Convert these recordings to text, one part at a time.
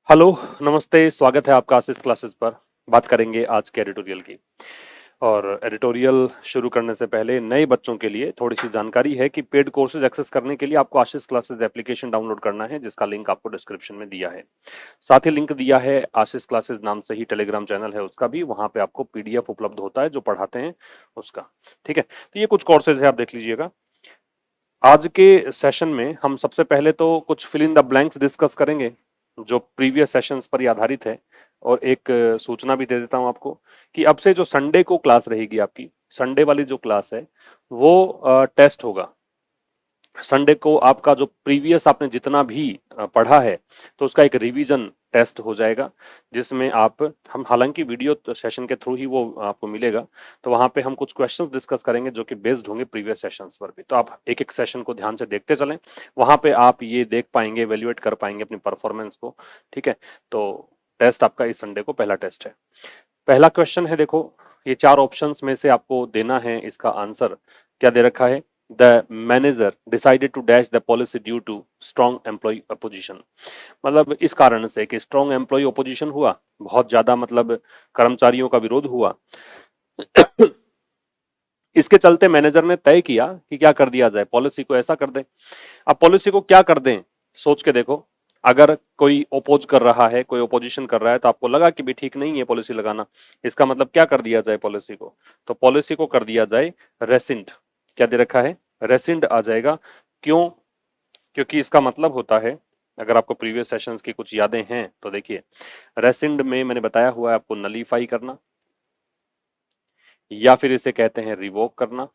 Hello, नमस्ते, स्वागत है आपका आशीष क्लासेस पर। बात करेंगे आज के एडिटोरियल की। और एडिटोरियल शुरू करने से पहले नए बच्चों के लिए थोड़ी-सी जानकारी है कि पेड कोर्सेज एक्सेस करने के लिए आपको आशीष क्लासेस एप्लीकेशन डाउनलोड करना है, जिसका लिंक आपको डिस्क्रिप्शन में दिया है। साथ ही लिंक दिया है आशीष क्लासेस नाम से ही टेलीग्राम चैनल है उसका भी, वहाँ पे आपको पीडीएफ उपलब्ध होता है जो पढ़ाते हैं उसका। ठीक है? तो ये कुछ कोर्सेज है, आप देख लीजिएगा। आज के सेशन में हम सबसे पहले तो कुछ fill in the blanks discuss करेंगे जो प्रीवियस सेशंस पर ही आधारित है। और एक सूचना भी दे देता हूं आपको कि अब से जो संडे को क्लास रहेगी आपकी, संडे वाली जो क्लास है वो टेस्ट होगा। संडे को आपका जो प्रीवियस आपने जितना भी पढ़ा है तो उसका एक रिवीजन टेस्ट हो जाएगा, जिसमें आप हम हालांकि वीडियो सेशन के थ्रू ही वो आपको मिलेगा। तो वहां पे हम कुछ क्वेश्चंस डिस्कस करेंगे जो कि बेस्ड होंगे प्रीवियस सेशंस पर भी। तो आप एक एक सेशन को ध्यान से देखते चलें, वहां पे आप ये देख पाएंगे, एवेल्युएट कर पाएंगे अपनी परफॉर्मेंस को। ठीक है? तो टेस्ट आपका इस संडे को पहला टेस्ट है। पहला क्वेश्चन है, देखो ये चार ऑप्शंस में से आपको देना है इसका आंसर। क्या दे रखा है? The manager decided to dash the policy due to strong employ opposition. मतलब इस कारण से कि स्ट्रॉन्ग एम्प्लॉय अपोजिशन हुआ, बहुत ज्यादा मतलब कर्मचारियों का विरोध हुआ। इसके चलते मैनेजर ने तय किया कि क्या कर दिया जाए, पॉलिसी को ऐसा कर दें। अब पॉलिसी को क्या कर दें, सोच के देखो। अगर कोई ओपोज कर रहा है, कोई ओपोजिशन कर रहा है, तो आपको लगा कि भी ठीक नहीं है पॉलिसी लगाना, इसका मतलब क्या कर दिया जाए पॉलिसी को? तो पॉलिसी को कर दिया जाए रेसिंड। क्या दे रखा है? रेसिंड आ जाएगा। क्यों? क्योंकि इसका मतलब होता है, अगर आपको प्रीवियस सेशंस की कुछ यादें हैं तो देखिए, रेसिंड में मैंने बताया हुआ है आपको नलीफाई करना, या फिर इसे कहते हैं रिवोक करना,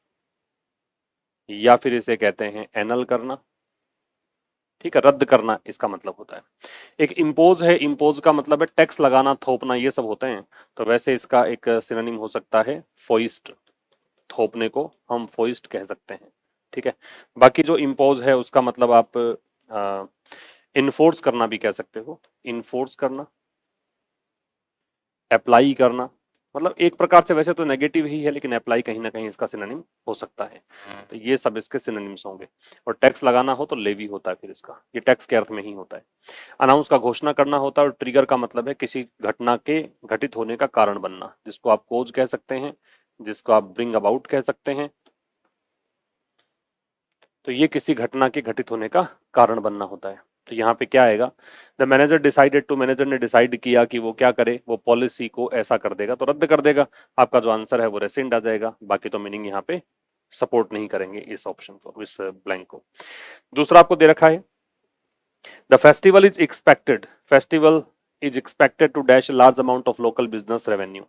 या फिर इसे कहते हैं एनल करना। ठीक है? रद्द करना इसका मतलब होता है। एक इम्पोज है, इम्पोज का मतलब है टैक्स लगाना, थोपना, ये सब होते हैं। तो वैसे इसका एक सिनोनिम हो सकता है फोइस्ट। थोपने को हम फोइस्ट कह सकते हैं। ठीक है? बाकी जो इम्पोज है उसका मतलब आप इन्फोर्स करना भी कह सकते हो। इन्फोर्स करना, अप्लाई करना, मतलब एक प्रकार से वैसे तो नेगेटिव ही है, लेकिन अप्लाई कहीं ना कहीं इसका सिनोनिम हो सकता है। तो ये सब इसके सिनोनिम्स होंगे। और टैक्स लगाना हो तो लेवी होता है, फिर इसका ये टैक्स के अर्थ में ही होता है। अनाउंस का घोषणा करना होता है। और ट्रिगर का मतलब है किसी घटना के घटित होने का कारण बनना, जिसको आप कोज कह सकते हैं, जिसको आप ब्रिंग अबाउट कह सकते हैं। तो ये किसी घटना के घटित होने का कारण बनना होता है। तो यहाँ पे क्या आएगा? The manager decided to, manager ने डिसाइड किया कि वो क्या करे, वो पॉलिसी को ऐसा कर देगा, तो रद्द कर देगा। आपका जो आंसर है वो रेसिंड आ जाएगा। बाकी तो मीनिंग यहाँ पे सपोर्ट नहीं करेंगे इस ऑप्शन को, इस ब्लैंक को। दूसरा आपको दे रखा है, the festival is expected, festival is expected to dash large amount of local business revenue.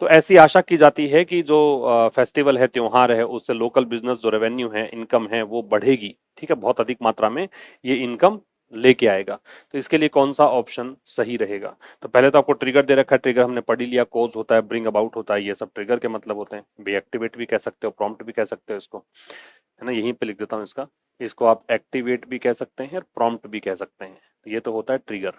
तो ऐसी आशा की जाती है कि जो फेस्टिवल है, त्योहार है, उससे लोकल बिजनेस जो रेवेन्यू है, इनकम है, वो बढ़ेगी। ठीक है? बहुत अधिक मात्रा में ये इनकम लेके आएगा। तो इसके लिए कौन सा ऑप्शन सही रहेगा? तो पहले तो आपको ट्रिगर दे रखा है, ट्रिगर हमने पढ़ ही लिया, कोज होता है, ब्रिंग अबाउट होता है, ये सब ट्रिगर के मतलब होते हैं। एक्टिवेट भी कह सकते हो, प्रॉम्प्ट भी कह सकते हो इसको, है ना? यहीं पे लिख देता हूँ इसका। इसको आप एक्टिवेट भी कह सकते हैं, प्रॉम्प्ट भी कह सकते हैं। ये तो होता है ट्रिगर।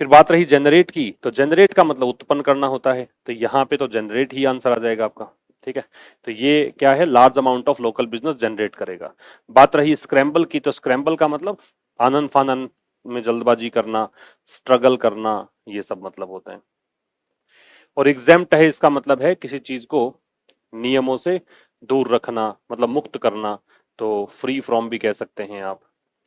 फिर बात रही जनरेट की, तो जनरेट का मतलब उत्पन्न करना होता है। तो यहाँ पे तो जनरेट ही आंसर आ जाएगा आपका। ठीक है? तो ये क्या है? Large amount of local business generate करेगा। बात रही स्क्रैम्बल की, तो स्क्रैम्बल का मतलब आनन फानन में जल्दबाजी करना, स्ट्रगल करना, ये सब मतलब होते हैं। और एग्जेम्प्ट है, इसका मतलब है किसी चीज को नियमों से दूर रखना, मतलब मुक्त करना। तो फ्री फ्रॉम भी कह सकते हैं आप,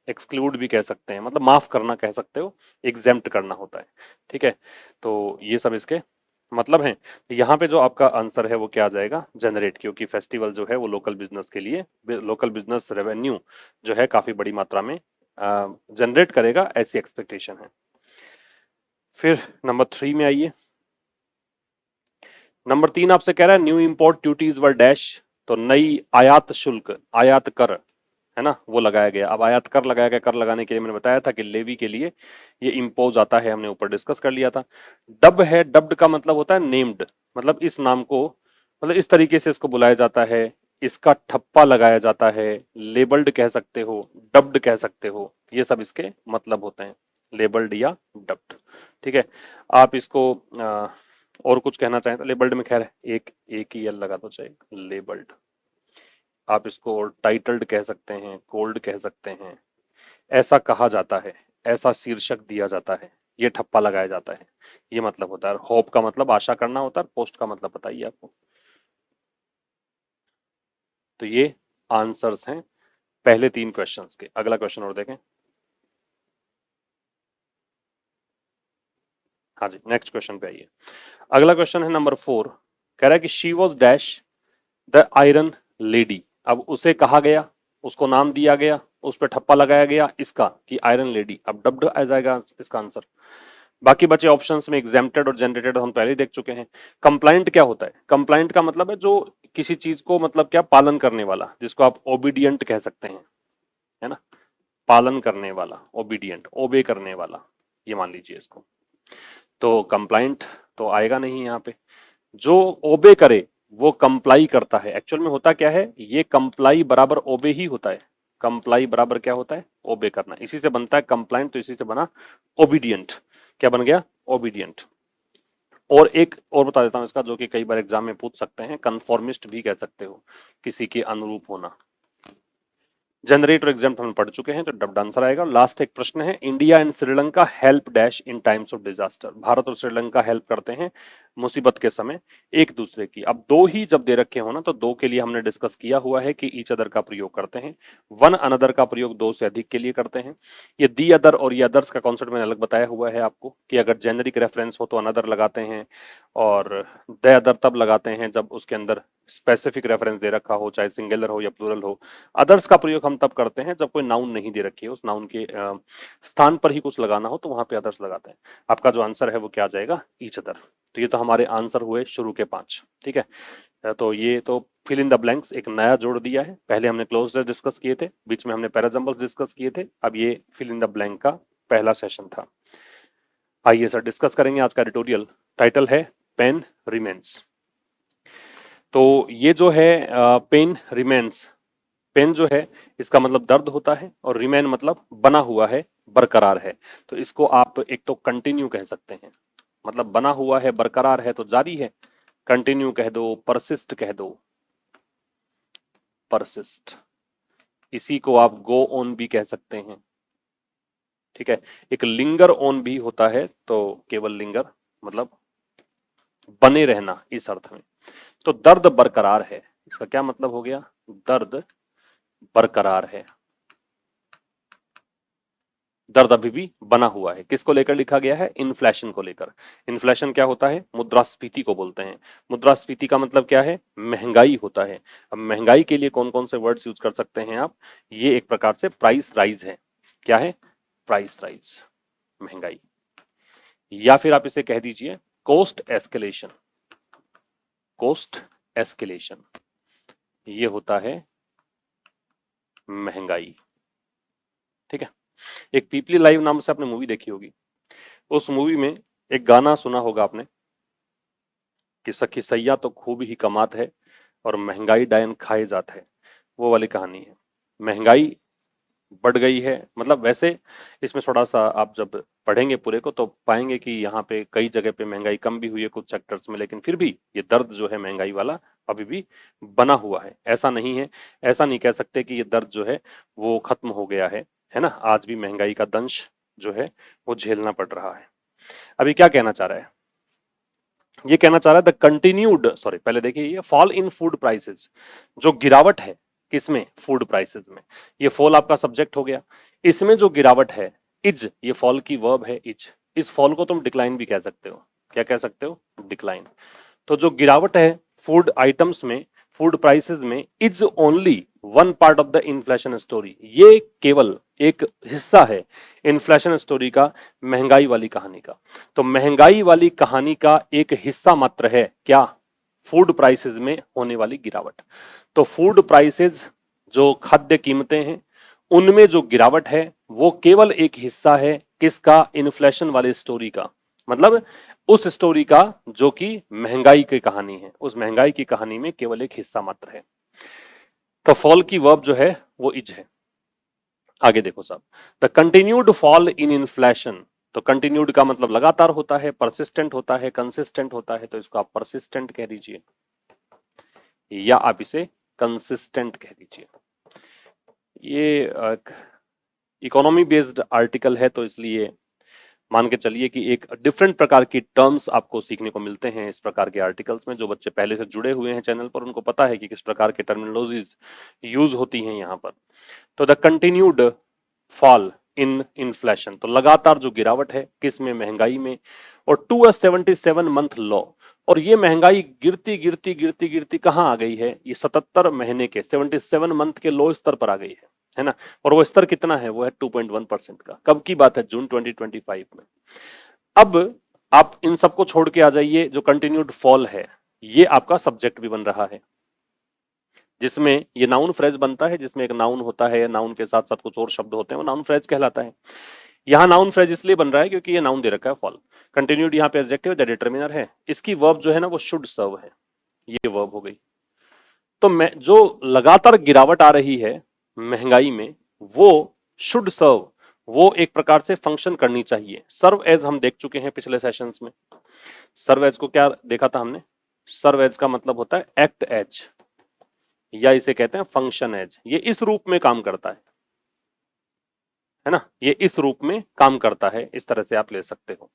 एक्सक्लूड भी कह सकते हैं, मतलब माफ करना कह सकते हो, एग्जेम्प्ट करना होता है। ठीक है? तो ये सब इसके मतलब हैं। यहाँ पे जो आपका आंसर है वो क्या आ जाएगा? जनरेट, क्योंकि फेस्टिवल जो है वो लोकल बिजनेस के लिए, लोकल बिजनेस रेवेन्यू जो है काफी बड़ी मात्रा में जनरेट करेगा, ऐसी एक्सपेक्टेशन है। फिर नंबर 3 में आइए। नंबर 3 आपसे कह रहा है न्यू इंपोर्ट ड्यूटीज वर डैश। तो नई आयात शुल्क, आयात कर, है ना, वो लगाया गया। अब आयात कर लगाया गया, कर लगाने के लिए मैंने बताया था कि लेवी के लिए ये इम्पोज आता है, हमने ऊपर डिस्कस कर लिया था। डब है, डब्ड का मतलब होता है नेम्ड, मतलब इस नाम को, मतलब इस तरीके से इसको बुलाया जाता है, इसका ठप्पा लगाया जाता है, लेबल्ड कह सकते हो, डब्ड कह सकते हो, ये सब इसके मतलब होते हैं, लेबल्ड या डब्ड। ठीक है? आप इसको और कुछ कहना चाहें तो लेबल्ड में खैर एक ही एल लगा दो, चाहे लेबल्ड। आप इसको टाइटल्ड कह सकते हैं, कोल्ड कह सकते हैं, ऐसा कहा जाता है। ऐसा शीर्षक दिया जाता है, ये ठप्पा लगाया जाता है, ये मतलब होता है। होप का मतलब आशा करना होता है, पोस्ट का मतलब बताइए आपको। तो ये आंसर्स हैं पहले 3 क्वेश्चंस के। अगला क्वेश्चन और देखें। हाँ जी, नेक्स्ट क्वेश्चन पे आइए। अगला क्वेश्चन है नंबर 4। कह रहा है कि she was dash the iron lady. अब उसे कहा गया, उसको नाम दिया गया, उस पर ठप्पा लगाया गया इसका कि आयरन लेडी। अब डब्ड आ जाएगा इसका आंसर। बाकी बचे ऑप्शंस में एग्जेम्प्टेड और जनरेटेड हम पहले ही देख चुके हैं। कंप्लाइंट क्या होता है? कंप्लाइंट का मतलब है जो किसी चीज को मतलब क्या पालन करने वाला, जिसको आप ओबीडियंट कह सकते हैं, है ना, पालन करने वाला, ओबीडियंट, ओबे करने वाला, ये मान लीजिए इसको। तो कंप्लाइंट तो आएगा नहीं यहाँ पे। जो ओबे करे वो कंप्लाई करता है। एक्चुअल में होता क्या है, ये कंप्लाई बराबर ओबे ही होता है। कंप्लाई बराबर क्या होता है? ओबे करना। इसी से बनता है कंप्लाइंट, तो इसी से बना ओबीडियंट। क्या बन गया? ओबीडियंट। और एक और बता देता हूं इसका, जो कि कई बार एग्जाम में पूछ सकते हैं, कन्फॉर्मिस्ट भी कह सकते हो, किसी के अनुरूप होना। जनरेट और एग्जाम्प्ट हम पढ़ चुके हैं, तो डब्ड आंसर आएगा। लास्ट एक प्रश्न है, India and Sri Lanka help dash in times of disaster. Bharat और श्रीलंका हेल्प करते हैं मुसीबत के समय एक दूसरे की। अब दो ही जब दे रखे हो ना, तो दो के लिए हमने डिस्कस किया हुआ है कि ईच अदर का प्रयोग करते हैं। वन अनदर का प्रयोग दो से अधिक के लिए करते हैं। ये दी अदर और ये अदर्स का कॉन्सेप्ट मैंने अलग बताया हुआ है आपको, कि अगर जेनरिक रेफरेंस हो तो अनदर लगाते हैं, और द अदर तब लगाते हैं जब उसके अंदर स्पेसिफिक रेफरेंस दे रखा हो, चाहे सिंगुलर हो या प्लूरल हो। अदर्स का प्रयोग हम तब करते हैं जब कोई नाउन नहीं दे रखी है, उस नाउन के स्थान पर ही कुछ लगाना हो, तो वहां पे अदर्स लगाते हैं। आपका जो आंसर है वो क्या आ जाएगा? Each other. तो ये तो हमारे आंसर हुए शुरू के 5। ठीक है, तो ये तो फिल इन द ब्लैंक्स एक नया जोड़ दिया है। पहले हमने क्लोजर डिस्कस किए थे, बीच में हमने पैराजम्बल्स डिस्कस किए थे, अब ये फिल इन द ब्लैंक का पहला सेशन था। आइए सर डिस्कस करेंगे आज का एडिटोरियल। टाइटल है पेन रिमेन्स। तो ये जो है पेन रिमेन्स, पेन जो है इसका मतलब दर्द होता है, और रिमेन मतलब बना हुआ है, बरकरार है। तो इसको आप एक तो कंटिन्यू कह सकते हैं, मतलब बना हुआ है, बरकरार है तो जारी है, कंटिन्यू कह दो, परसिस्ट कह दो, परसिस्ट। इसी को आप गो ऑन भी कह सकते हैं। ठीक है, एक लिंगर ऑन भी होता है, तो केवल लिंगर मतलब बने रहना इस अर्थ में। तो दर्द बरकरार है, इसका क्या मतलब हो गया? दर्द बरकरार है, दर्द अभी भी बना हुआ है। किसको लेकर लिखा गया है? इन्फ्लेशन को लेकर। इन्फ्लेशन क्या होता है? मुद्रास्फीति को बोलते हैं। मुद्रास्फीति का मतलब क्या है? महंगाई होता है। अब महंगाई के लिए कौन कौन से वर्ड्स यूज कर सकते हैं आप? ये एक प्रकार से प्राइस राइज है। क्या है? प्राइस राइज, महंगाई। या फिर आप इसे कह दीजिए कोस्ट एस्केलेशन। कोस्ट एस्केलेशन ये होता है महंगाई। ठीक है, एक पीपली लाइव नाम से आपने मूवी देखी होगी। उस मूवी में एक गाना सुना होगा आपने कि सखी सैया तो खूब ही कमात है और महंगाई डायन खाए जात है। वो वाली कहानी है। महंगाई बढ़ गई है, मतलब वैसे इसमें थोड़ा सा आप जब पढ़ेंगे पूरे को तो पाएंगे कि यहाँ पे कई जगह पे महंगाई कम भी हुई है कुछ सेक्टर्स में, लेकिन फिर भी ये दर्द जो है महंगाई वाला अभी भी बना हुआ है। ऐसा नहीं है, ऐसा नहीं कह सकते कि ये दर्द जो है वो खत्म हो गया है ना। आज भी महंगाई का दंश जो है वो झेलना पड़ रहा है। अभी क्या कहना चाह रहा है? ये कहना चाह रहा है द कंटिन्यूड, सॉरी पहले देखिए, ये फॉल इन फूड प्राइसेस, जो गिरावट है किसमें? फूड प्राइसेस में। ये फॉल आपका सब्जेक्ट हो गया। इसमें जो गिरावट है, इज, ये फॉल की वर्ब है इज। इस फॉल को तुम डिक्लाइन भी कह सकते हो। क्या कह सकते हो? डिक्लाइन। तो जो गिरावट है फूड आइटम्स में, फूड प्राइसेस में, is only one part of the inflation story. ये केवल एक हिस्सा है इन्फ्लेशन स्टोरी का, महंगाई वाली कहानी का। तो महंगाई वाली कहानी का एक हिस्सा मात्र है क्या? फूड प्राइसेस में होने वाली गिरावट। तो फूड प्राइसेस जो खाद्य कीमतें हैं उनमें जो गिरावट है वो केवल एक हिस्सा है किसका? इन्फ्लेशन वाली स्टोरी का। मतलब उस स्टोरी का जो कि महंगाई की कहानी है, उस महंगाई की कहानी में केवल एक हिस्सा मात्र है। तो फॉल की वर्ब जो है वो इज है। आगे देखो साहब, the continued fall in inflation. तो कंटिन्यूड का मतलब लगातार होता है, परसिस्टेंट होता है, कंसिस्टेंट होता है, तो इसको आप परसिस्टेंट कह दीजिए या आप इसे कंसिस्टेंट कह दीजिए। ये इकोनॉमी बेस्ड आर्टिकल है तो इसलिए मान के चलिए कि एक डिफरेंट प्रकार की टर्म्स आपको सीखने को मिलते हैं इस प्रकार के आर्टिकल्स में। जो बच्चे पहले से जुड़े हुए हैं चैनल पर उनको पता है कि किस प्रकार की टर्मिनोलॉजीज यूज होती हैं यहाँ पर। तो the continued fall in inflation, तो लगातार जो गिरावट है किस में, महंगाई में, और टू अ 77 मंथ लो, और ये महंगाई गिरती गिरती गिरती गिरती कहाँ आ गई है, ये 77 महीने के 77 मंथ के लो स्तर पर आ गई है ना। और वो स्तर कितना है, वो है 2.1% का। कब की बात है, जून 2025 में। अब आप इन सबको छोड़ के आ जाइए, जो कंटिन्यूड फॉल है ये आपका सब्जेक्ट भी बन रहा है, जिसमें ये नाउन फ्रेज बनता है, जिसमें एक नाउन होता है, नाउन के साथ साथ कुछ और शब्द होते हैं, वो नाउन फ्रेज कहलाता है। यहाँ नाउन फ्रेज इसलिए बन रहा है क्योंकि ये नाउन दे रखा है फॉल। कंटिन्यूड यहाँ पे एडजेक्टिव द डिटरमिनर है, इसकी वर्ब जो है ना वो शुड सर्व है, ये वर्ब हो गई। तो मैं जो लगातार गिरावट आ रही है महंगाई में, वो शुड सर्व, वो एक प्रकार से फंक्शन करनी चाहिए। सर्व एज हम देख चुके हैं पिछले सेशंस में। सर्व एज को क्या देखा था हमने, सर्व एज का मतलब होता है एक्ट एज, या इसे कहते हैं फंक्शन एज। ये इस रूप में काम करता है ना, ये इस रूप में काम करता है, इस तरह से आप ले सकते हो।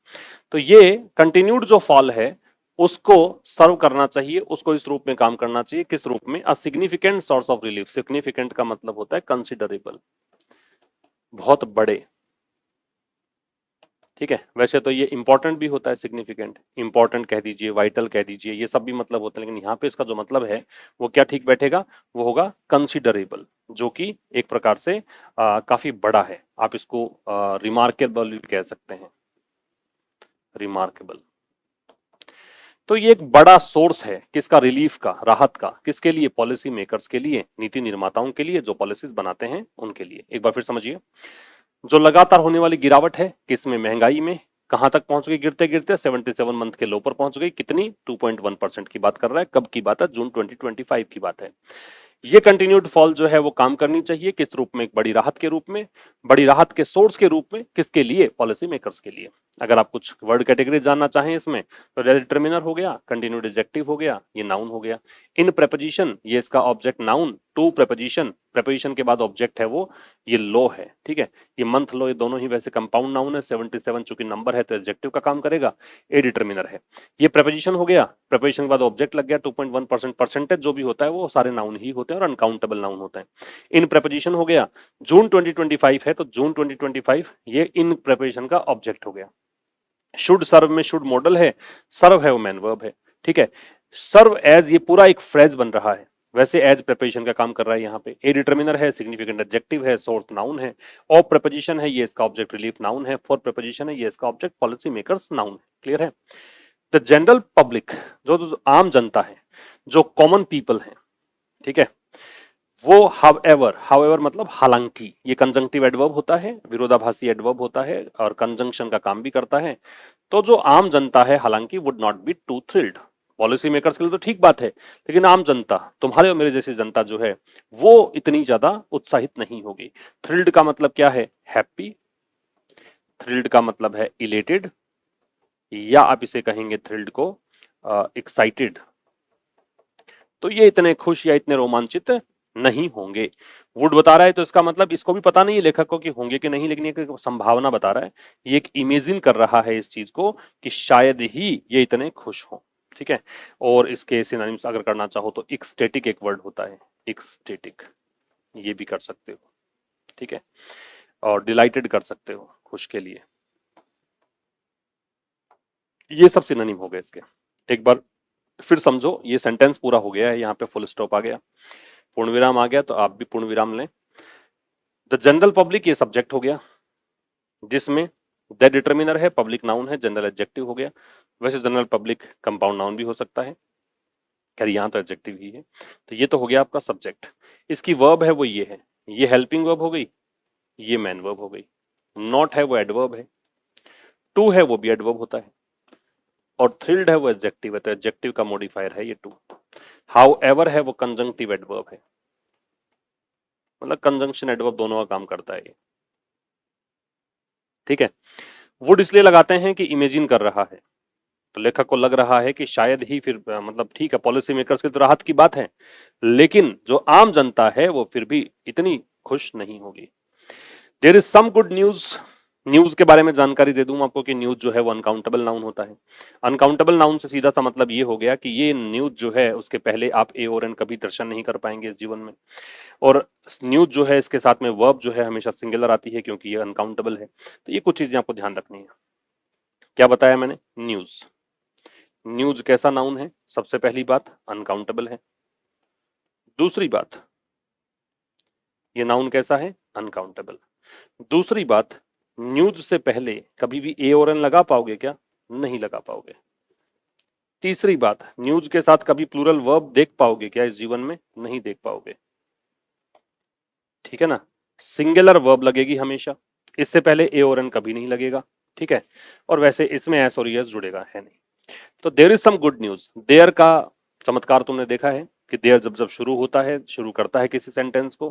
तो ये कंटिन्यूड जो फॉल है उसको सर्व करना चाहिए, उसको इस रूप में काम करना चाहिए। किस रूप में, a significant source of relief. Significant का मतलब होता है कंसिडरेबल, बहुत बड़े, ठीक है। वैसे तो ये इंपॉर्टेंट भी होता है, सिग्निफिकेंट, इंपॉर्टेंट कह दीजिए, वाइटल कह दीजिए, ये सब भी मतलब होते हैं, लेकिन यहाँ पे इसका जो मतलब है वो क्या ठीक बैठेगा, वो होगा कंसिडरेबल, जो कि एक प्रकार से काफी बड़ा है। आप इसको रिमार्केबल भी कह सकते हैं, रिमार्केबल। तो ये एक बड़ा सोर्स है किसका, रिलीफ का, राहत का। किसके लिए, पॉलिसी मेकर्स के लिए, नीति निर्माताओं के लिए, जो पॉलिसीज बनाते हैं उनके लिए। एक बार फिर समझिए, जो लगातार होने वाली गिरावट है किसमें, महंगाई में, कहां तक पहुंच गई, गिरते गिरते 77 मंथ के लो पर पहुंच गई। कितनी, 2.1% की बात कर रहा है। कब की बात है, जून 2025 की बात है। ये कंटिन्यूड फॉल जो है वो काम करनी चाहिए किस रूप में, एक बड़ी राहत के रूप में, बड़ी राहत के सोर्स के रूप में। किसके लिए, पॉलिसी मेकर्स के लिए। अगर आप कुछ वर्ड कैटेगरी जानना चाहें इसमें, तो डिटरमिनर हो गया, कंटिन्यूड एडजेक्टिव हो गया, ये नाउन हो गया। इन प्रेपोजिशन, ये इसका object noun. To preposition, preposition के बाद ऑब्जेक्ट है वो, ये लो है, ठीक है। ये मंथ लो, ये दोनों ही वैसे कंपाउंड नाउन है। 77 चूंकि नंबर है तो एडजेक्टिव का काम करेगा, ए डिटरमिनर है। ये प्रेपोजिशन हो गया, प्रेपोजिशन के बाद ऑब्जेक्ट लग गया। 2.1%, परसेंटेज जो भी होता है वो सारे नाउन ही होते हैं और अनकाउंटेबल नाउन होते हैं। इन प्रेपोजिशन हो गया, जून 2025 है तो जून 2025 ये इन प्रेपोजिशन का ऑब्जेक्ट हो गया। शुड सर्व में शुड मॉडल है, सर्व है वो मैन वर्ब है, ठीक है। सर्व एज, ये पूरा एक फ्रेज बन रहा है। वैसे एज प्रेपोजिशन का काम कर रहा है यहाँ पे। ए डिटरमिनर है, सिग्निफिकेंट एडजेक्टिव है, सोर्स नाउन है। ऑफ प्रेपोजिशन है, ये इसका ऑब्जेक्ट रिलीफ नाउन है। फॉर प्रेपोजिशन है, ये इसका ऑब्जेक्ट पॉलिसी मेकर्स नाउन है। क्लियर है। द जनरल पब्लिक, जो आम जनता है, जो कॉमन पीपल है, ठीक है, वो हाउएवर मतलब हालांकि, ये कंजंक्टिव एडवर्ब होता है, विरोधाभासी एडवर्ब होता है और कंजंक्शन का काम भी करता है। तो जो आम जनता है हालांकि would not be too thrilled. Policy makers के लिए तो ठीक बात है, लेकिन आम जनता, तुम्हारे और मेरे जैसी जनता जो है वो इतनी ज्यादा उत्साहित नहीं होगी। थ्रिल्ड का मतलब क्या है, हैप्पी। थ्रिल्ड का मतलब है इलेटेड, या आप इसे कहेंगे थ्रिल्ड को एक्साइटेड। तो ये इतने खुश या इतने रोमांचित नहीं होंगे। वुड बता रहा है तो इसका मतलब इसको भी पता नहीं है लेखक को कि होंगे कि नहीं, लेकिन ये संभावना बता रहा है, ये एक इमेजिन कर रहा है इस चीज को कि शायद ही ये इतने खुश हों, ठीक है। और इसके सिनोनिम्स अगर करना चाहो तो एक्सटेटिक एक वर्ड होता है, एक्सटेटिक, ये भी कर सकते हो, ठीक है। और डिलाइटेड कर सकते हो, खुश के लिए। ये सब सिनोनिम हो गए इसके। एक बार फिर समझो, ये सेंटेंस पूरा हो गया है, यहाँ पे फुल स्टॉप आ गया, पूर्ण विराम आ गया, तो आप भी पूर्ण विराम लें। द जनरल पब्लिक, ये सब्जेक्ट हो गया, जिसमें द डिटरमिनर है, पब्लिक नाउन है, जनरल एडजेक्टिव हो गया। वैसे जनरल पब्लिक कंपाउंड नाउन भी हो सकता है, खैर यहाँ तो एडजेक्टिव ही है। तो ये तो हो गया आपका सब्जेक्ट। इसकी वर्ब है वो ये है, ये हेल्पिंग वर्ब हो गई, ये मैन वर्ब हो गई। नॉट है वो एडवर्ब है, टू है वो भी एडवर्ब होता है, और थ्रिल्ड है वो एडजेक्टिव है, तो एडजेक्टिव का मॉडिफायर है ये टू। हाउएवर है वो कंजंक्टिव एडवर्ब है, मतलब कंजंक्शन एडवर्ब दोनों का काम करता है ये, ठीक है। वुड इसलिए लगाते हैं कि इमेजिन कर रहा है, तो लेखक को लग रहा है कि शायद ही फिर मतलब ठीक है, पॉलिसी मेकर्स की तो राहत की बात है, लेकिन जो आम जनता है वो फिर भी इतनी खुश नहीं होगी। There is some good news. News के बारे में जानकारी दे दूं आपको कि न्यूज जो है वो अनकाउंटेबल नाउन होता है। अनकाउंटेबल नाउन से सीधा सा मतलब ये हो गया कि ये न्यूज जो है उसके पहले आप ए और एन कभी दर्शन नहीं कर पाएंगे इस जीवन में। और न्यूज जो है इसके साथ में वर्ब जो है हमेशा सिंगुलर आती है क्योंकि ये अनकाउंटेबल है। तो ये कुछ चीजें आपको ध्यान रखनी है। क्या बताया मैंने? न्यूज। न्यूज कैसा नाउन है? सबसे पहली बात अनकाउंटेबल है। दूसरी बात, ये नाउन कैसा है? अनकाउंटेबल। दूसरी बात, न्यूज से पहले कभी भी ए और एन लगा पाओगे क्या? नहीं लगा पाओगे। तीसरी बात, न्यूज के साथ कभी प्लूरल वर्ब देख पाओगे क्या इस जीवन में? नहीं देख पाओगे। ठीक है ना? सिंगुलर वर्ब लगेगी हमेशा, इससे पहले ए और एन कभी नहीं लगेगा। ठीक है? और वैसे इसमें एस और यस जुड़ेगा है नहीं। तो there is some good news. There का चमत्कार तुमने देखा है कि देयर जब जब शुरू होता है, शुरू करता है किसी सेंटेंस को,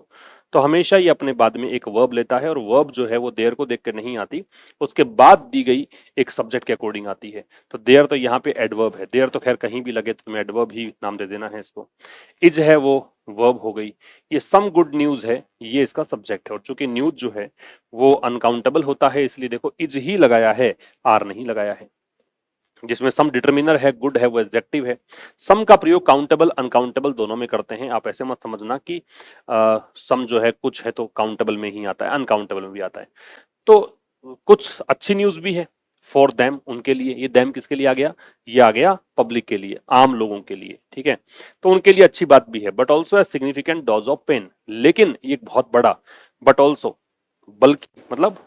तो हमेशा ही अपने बाद में एक वर्ब लेता है और वर्ब जो है वो देयर को देख कर नहीं आती, उसके बाद दी गई एक सब्जेक्ट के अकॉर्डिंग आती है। तो देयर तो यहाँ पे एडवर्ब है। देयर तो खैर कहीं भी लगे तो तुम्हें एडवर्ब ही नाम दे देना है इसको। इज है वो वर्ब हो गई। ये सम गुड न्यूज है, ये इसका सब्जेक्ट है। और चूंकि न्यूज जो है वो अनकाउंटेबल होता है इसलिए देखो इज ही लगाया है, आर नहीं लगाया है। जिसमें सम डिटरमिनर है, गुड है वो एडजेक्टिव है। सम का प्रयोग काउंटेबल अनकाउंटेबल दोनों में करते हैं। आप ऐसे मत समझना कि सम जो है कुछ है तो काउंटेबल में ही आता है, अनकाउंटेबल में भी आता है। तो कुछ अच्छी न्यूज भी है फॉर देम, उनके लिए। ये देम किसके लिए आ गया? ये आ गया पब्लिक के लिए, आम लोगों के लिए। ठीक है? तो उनके लिए अच्छी बात भी है। But also significant dose of pain. लेकिन ये एक बहुत बड़ा बट ऑल्सो, बल्कि मतलब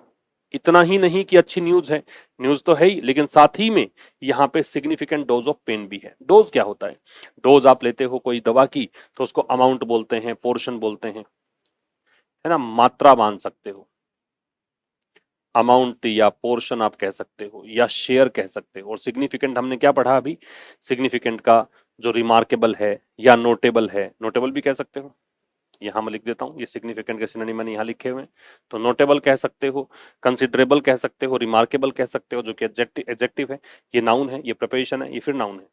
इतना ही नहीं कि अच्छी न्यूज है, न्यूज तो है ही, लेकिन साथ ही में यहाँ पे सिग्निफिकेंट डोज ऑफ पेन भी है। डोज क्या होता है? डोज आप लेते हो कोई दवा की तो उसको अमाउंट बोलते हैं, पोर्शन बोलते हैं, है ना? मात्रा मान सकते हो, अमाउंट या पोर्शन आप कह सकते हो, या शेयर कह सकते हो। और सिग्निफिकेंट हमने क्या पढ़ा अभी? सिग्निफिकेंट का जो रिमार्केबल है या नोटेबल है, नोटेबल भी कह सकते हो। यहाँ मैं लिख देता हूँ, ये सिग्निफिकेंट के सिनोनिम मैंने यहाँ लिखे हुए हैं। तो नोटेबल कह सकते हो, कंसिडरेबल कह सकते हो, रिमार्केबल कह सकते हो, जो कि एडजेक्टिव है। ये नाउन है, ये प्रिपोजिशन है, ये फिर नाउन है।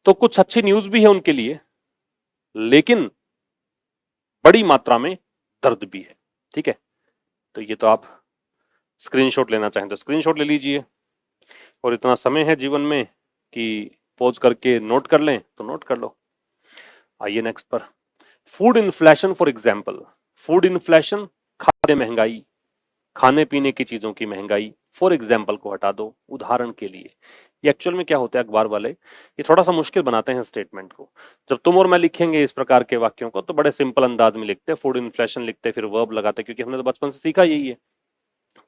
तो कुछ अच्छी न्यूज भी है उनके लिए, लेकिन बड़ी मात्रा में दर्द भी है। ठीक है? तो ये तो आप स्क्रीनशॉट लेना चाहें तो स्क्रीनशॉट ले लीजिए, और इतना समय है जीवन में कि पॉज करके नोट कर लें तो नोट कर लो। आइए नेक्स्ट पर। Food inflation for example. Food inflation, खाद्य महंगाई, खाने पीने की चीजों की महंगाई। फॉर एग्जाम्पल को हटा दो, उदाहरण के लिए। ये एक्चुअल में क्या होता है, अखबार वाले ये थोड़ा सा मुश्किल बनाते हैं स्टेटमेंट को। जब तुम और मैं लिखेंगे इस प्रकार के वाक्यों को तो बड़े सिंपल अंदाज में लिखते हैं, फूड इन्फ्लेशन लिखते फिर वर्ब लगाते, क्योंकि हमने तो बचपन से सीखा यही है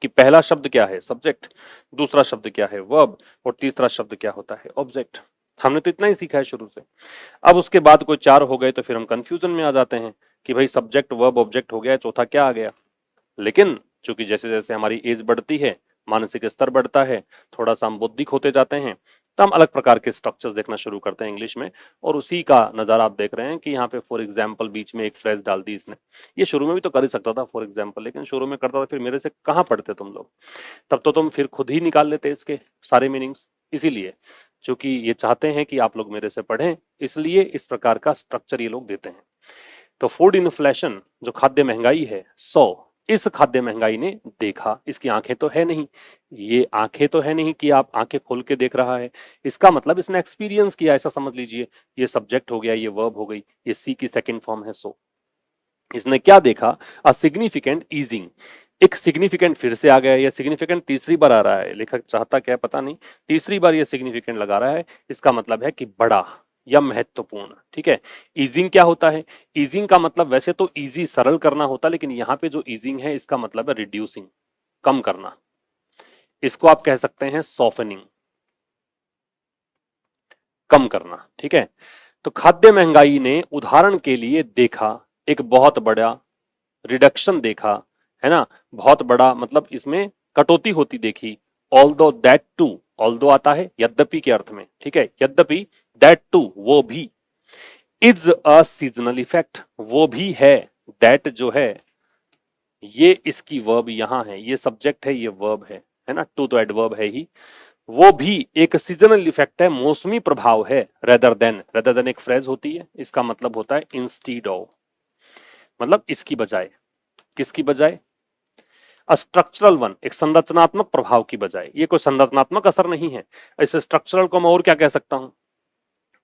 कि पहला शब्द क्या है? सब्जेक्ट, दूसरा शब्द क्या है? वर्ब, और तीसरा शब्द क्या होता है? ऑब्जेक्ट। हमने तो इतना ही सीखा है शुरू से। अब उसके बाद कोई चार हो गए तो फिर हम कंफ्यूजन में आ जाते हैं कि भाई सब्जेक्ट वर्ब ऑब्जेक्ट हो गया, चौथा क्या आ गया? लेकिन चूंकि जैसे जैसे हमारी एज बढ़ती है, मानसिक स्तर बढ़ता है, थोड़ा सा हम बौद्धिक होते जाते हैं, तो हम अलग प्रकार के स्ट्रक्चर्स देखना शुरू करते हैं इंग्लिश में। और उसी का नजारा आप देख रहे हैं कि यहाँ पे फॉर एग्जाम्पल बीच में एक फ्रेज डाल दी इसने। ये शुरू में भी तो कर ही सकता था फॉर एग्जाम्पल, लेकिन शुरू में करता था फिर मेरे से कहाँ पढ़ते तुम लोग, तब तो तुम फिर खुद ही निकाल लेते इसके सारे मीनिंग्स। इसीलिए क्योंकि ये चाहते हैं कि आप लोग मेरे से पढ़ें, इसलिए इस प्रकार का स्ट्रक्चर ये लोग देते हैं। तो फूड इन्फ्लेशन, जो खाद्य महंगाई है, इस खाद्य महंगाई ने देखा। इसकी आंखें तो है नहीं, ये आंखें तो है नहीं कि आप आंखें खोल के देख रहा है। इसका मतलब इसने एक्सपीरियंस किया, ऐसा समझ लीजिए। ये सब्जेक्ट हो गया, ये वर्ब हो गई, ये सी की सेकंड फॉर्म है। इसने क्या देखा? A significant easing. एक सिग्निफिकेंट फिर से आ गया, ये सिग्निफिकेंट तीसरी बार आ रहा है। लेखक चाहता क्या है पता नहीं, तीसरी बार ये सिग्निफिकेंट लगा रहा है। इसका मतलब है कि बड़ा या महत्वपूर्ण। ठीक है? ईजिंग क्या होता है? ईजिंग का मतलब वैसे तो इजी, सरल करना होता, लेकिन यहाँ पे जो ईजिंग है इसका मतलब है रिड्यूसिंग, कम करना। इसको आप कह सकते हैं सॉफ्टनिंग, कम करना। ठीक है? तो खाद्य महंगाई ने उदाहरण के लिए देखा, एक बहुत बड़ा रिडक्शन देखा, है ना? बहुत बड़ा मतलब इसमें कटौती होती देखी। ऑल्दो दैट टू, ऑल्दो आता है यद्यपि के अर्थ में। ठीक है? यद्यपि, दैट टू वो भी, इज अ सीजनल इफेक्ट वो भी है। दैट जो है ये इसकी वर्ब यहां है, ये सब्जेक्ट है, ये वर्ब है ना? टू तो एडवर्ब है ही। वो भी एक सीजनल इफेक्ट है, मौसमी प्रभाव है। रेदर देन एक फ्रेज होती है, इसका मतलब होता है इंस्टीड ऑफ, मतलब इसकी बजाय। किसकी बजाय? स्ट्रक्चरल वन, एक संरचनात्मक प्रभाव की बजाय, ये कोई संरचनात्मक असर नहीं है। इस स्ट्रक्चरल को मैं और क्या कह सकता हूं,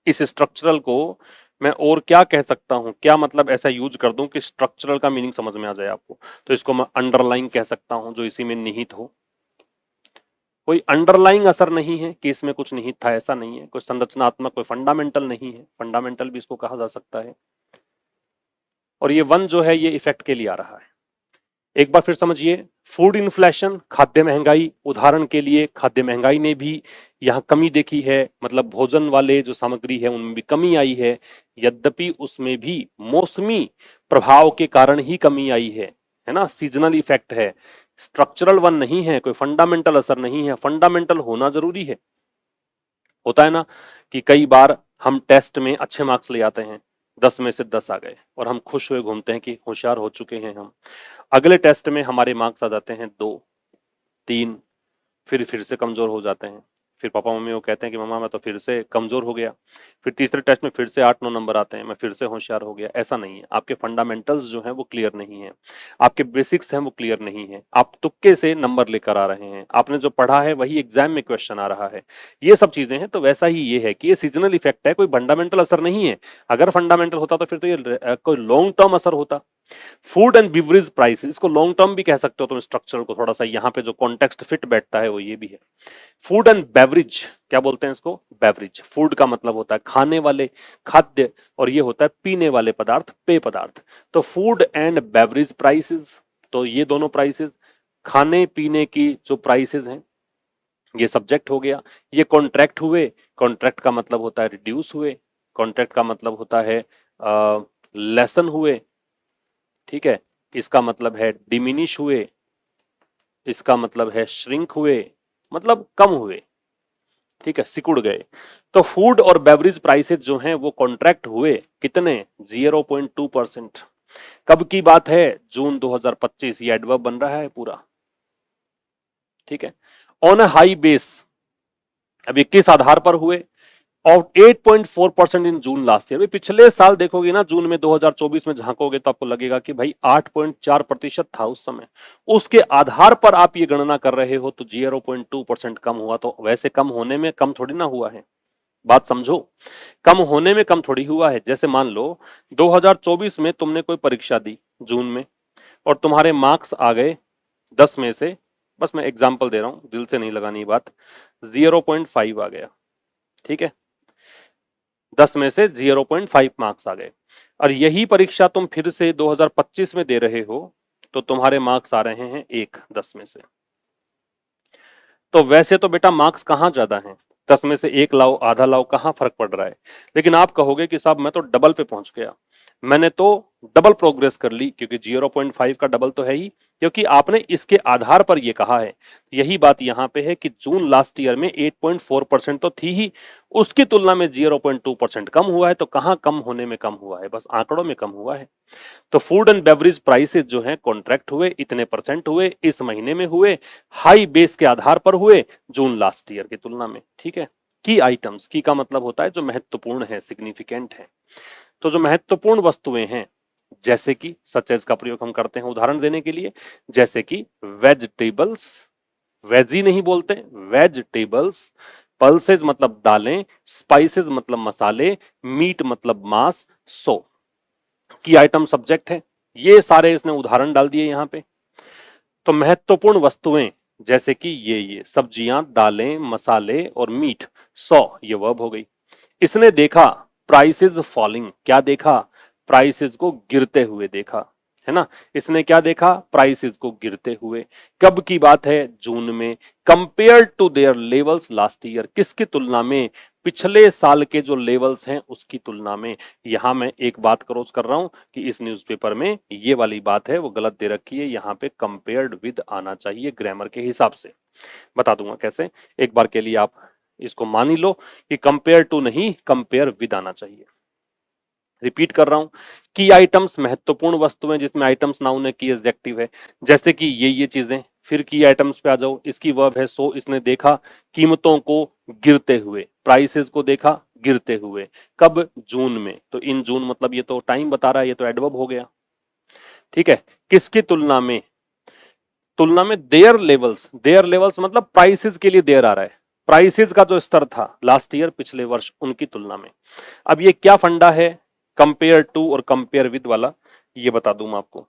इस स्ट्रक्चरल को मैं और क्या कह सकता हूं, क्या मतलब ऐसा यूज कर दूं कि स्ट्रक्चरल का मीनिंग समझ में आ जाए आपको। तो इसको मैं अंडरलाइन कह सकता हूं, जो इसी में निहित हो। कोई अंडरलाइंग असर नहीं है कि इसमें कुछ निहित था, ऐसा नहीं है। कोई संरचनात्मक, कोई फंडामेंटल नहीं है, फंडामेंटल भी इसको कहा जा सकता है। और ये वन जो है ये इफेक्ट के लिए आ रहा है। एक बार फिर समझिए, फूड इन्फ्लेशन, खाद्य महंगाई, उदाहरण के लिए खाद्य महंगाई ने भी यहाँ कमी देखी है, मतलब भोजन वाले जो सामग्री है उनमें भी कमी आई है। यद्यपि उसमें भी मौसमी प्रभाव के कारण ही कमी आई है ना, सीजनल इफेक्ट है, स्ट्रक्चरल वन नहीं है, कोई फंडामेंटल असर नहीं है। फंडामेंटल होना जरूरी है, होता है ना कि कई बार हम टेस्ट में अच्छे मार्क्स ले आते हैं, 10 में से 10 आ गए और हम खुश हुए घूमते हैं कि होशियार हो चुके हैं हम। अगले टेस्ट में हमारे मार्क्स आ जाते हैं 2, 3, फिर से कमजोर हो जाते हैं। फिर पापा मम्मी वो कहते हैं कि मम्मा मैं तो फिर से कमजोर हो गया। फिर तीसरे टेस्ट में फिर से 8-9 नंबर आते हैं, मैं फिर से होशियार हो गया। ऐसा नहीं है, आपके फंडामेंटल्स जो हैं वो क्लियर नहीं है, आपके बेसिक्स हैं वो क्लियर नहीं है, आप तुक्के से नंबर लेकर आ रहे हैं, आपने जो पढ़ा है वही एग्जाम में क्वेश्चन आ रहा है, ये सब चीजें हैं। तो वैसा ही ये है कि ये सीजनल इफेक्ट है, कोई फंडामेंटल असर नहीं है। अगर फंडामेंटल होता तो फिर तो ये कोई लॉन्ग टर्म असर होता। फूड एंड बिवरेज प्राइस, इसको लॉन्ग टर्म भी कह सकते हो तुम स्ट्रक्चर को, थोड़ा सा यहाँ पे जो कॉन्टेक्स्ट फिट बैठता है वो ये भी है। फूड एंड बेवरेज, क्या बोलते हैं इसको, बेवरेज। फूड का मतलब होता है खाने वाले, खाद्य, और ये होता है पीने वाले पदार्थ, पेय पदार्थ। तो फूड एंड बेवरेज प्राइसेस, तो ये दोनों प्राइसेस, खाने पीने की जो प्राइसेस हैं, ये सब्जेक्ट हो गया। ये कॉन्ट्रैक्ट हुए, कॉन्ट्रैक्ट का मतलब होता है रिड्यूस हुए, कॉन्ट्रैक्ट का मतलब होता है लेसन हुए, ठीक है। इसका मतलब है डिमिनिश हुए, इसका मतलब है श्रिंक हुए, मतलब कम हुए, ठीक है, सिकुड़ गए। तो फूड और बेवरेज प्राइसेस जो हैं वो कॉन्ट्रैक्ट हुए, कितने, 0.2%। कब की बात है, जून 2025, ये एडवर्ब बन रहा है पूरा, ठीक है। ऑन अ हाई बेस, अब ये किस आधार पर हुए, और 8.4% इन जून लास्ट ईयर। पिछले साल देखोगे ना, जून में 2024 में झांकोगे तो आपको लगेगा कि भाई 8.4% था उस समय, उसके आधार पर आप ये गणना कर रहे हो, तो 0.2% कम हुआ। तो वैसे कम होने में कम थोड़ी ना हुआ है, बात समझो, कम होने में कम थोड़ी हुआ है। जैसे मान लो 2024 में तुमने कोई परीक्षा दी जून में, और तुम्हारे मार्क्स आ गए 10 में से, बस मैं एग्जाम्पल दे रहा हूं, दिल से नहीं लगानी बात, 0.5 आ गया, ठीक है, 10 में से 0.5 मार्क्स आ गए। और यही परीक्षा तुम फिर से 2025 में दे रहे हो, तो तुम्हारे मार्क्स आ रहे हैं 1 10 में से। तो वैसे तो बेटा मार्क्स कहाँ ज्यादा हैं, 10 में से 1 लाओ, आधा लाओ, कहाँ फर्क पड़ रहा है। लेकिन आप कहोगे कि साहब मैं तो डबल पे पहुंच गया, मैंने तो डबल प्रोग्रेस कर ली, क्योंकि 0.5 का डबल तो है ही, क्योंकि आपने इसके आधार पर ये कहा है। यही बात यहाँ पे है कि जून लास्ट ईयर में 8.4% तो थी ही, उसकी तुलना में 0.2% कम हुआ है। तो कहाँ कम होने में कम हुआ है, बस आंकड़ों में कम हुआ है। तो फूड एंड बेवरेज प्राइसेस जो हैं कॉन्ट्रैक्ट हुए, इतने परसेंट हुए, इस महीने में हुए, हाई बेस के आधार पर हुए जून लास्ट ईयर की तुलना में, ठीक है। की आइटम्स, की का मतलब होता है जो महत्वपूर्ण है, सिग्निफिकेंट है। तो जो महत्वपूर्ण वस्तुएं हैं, जैसे कि सच एज का प्रयोग हम करते हैं उदाहरण देने के लिए, जैसे कि वेजिटेबल्स, वेजी नहीं बोलते, वेजिटेबल्स, पल्सेज मतलब दालें, स्पाइसेस मतलब मसाले, मीट मतलब मांस, सो की आइटम सब्जेक्ट है। ये सारे इसने उदाहरण डाल दिए यहाँ पे। तो महत्वपूर्ण वस्तुएं जैसे कि ये सब्जियां, दालें, मसाले और मीट, 100 ये वर्ब हो गई। इसने देखा प्राइसेस फॉलिंग, क्या देखा, प्राइसेस को गिरते हुए देखा, है ना। इसने क्या देखा, प्राइसेस को गिरते हुए। कब की बात है, जून में। Compare to their levels last year, किसकी तुलना में, पिछले साल के जो लेवल्स हैं उसकी तुलना में। यहां मैं एक बात क्रॉस कर रहा हूं कि इस न्यूज़पेपर में ये वाली बात है वो गलत दे रखी है, यहाँ पे कंपेयर्ड विद आना चाहिए ग्रामर के हिसाब से। बता दूंगा कैसे, एक बार के लिए आप इसको मान ही लो कि कंपेयर टू नहीं, कंपेयर विद आना चाहिए। रिपीट कर रहा हूं, की आइटम्स महत्वपूर्ण वस्तुएं जिसमें आइटम्स नाउन है, की एडजेक्टिव है, जैसे कि ये चीजें। फिर की आइटम्स पे आ जाओ, इसकी वर्ब है सो, इसने देखा कीमतों को गिरते हुए, प्राइसेस को देखा गिरते हुए। कब, जून में। तो इन जून मतलब ये तो टाइम बता रहा है, ये तो एडवर्ब हो गया, ठीक है। किसकी तुलना में, तुलना में देयर लेवल्स मतलब प्राइसेस के लिए देयर आ रहा है, प्राइसेस का जो स्तर था लास्ट ईयर पिछले वर्ष उनकी तुलना में। अब ये क्या फंडा है कंपेयर टू और कंपेयर विद वाला, ये बता दूं मैं आपको।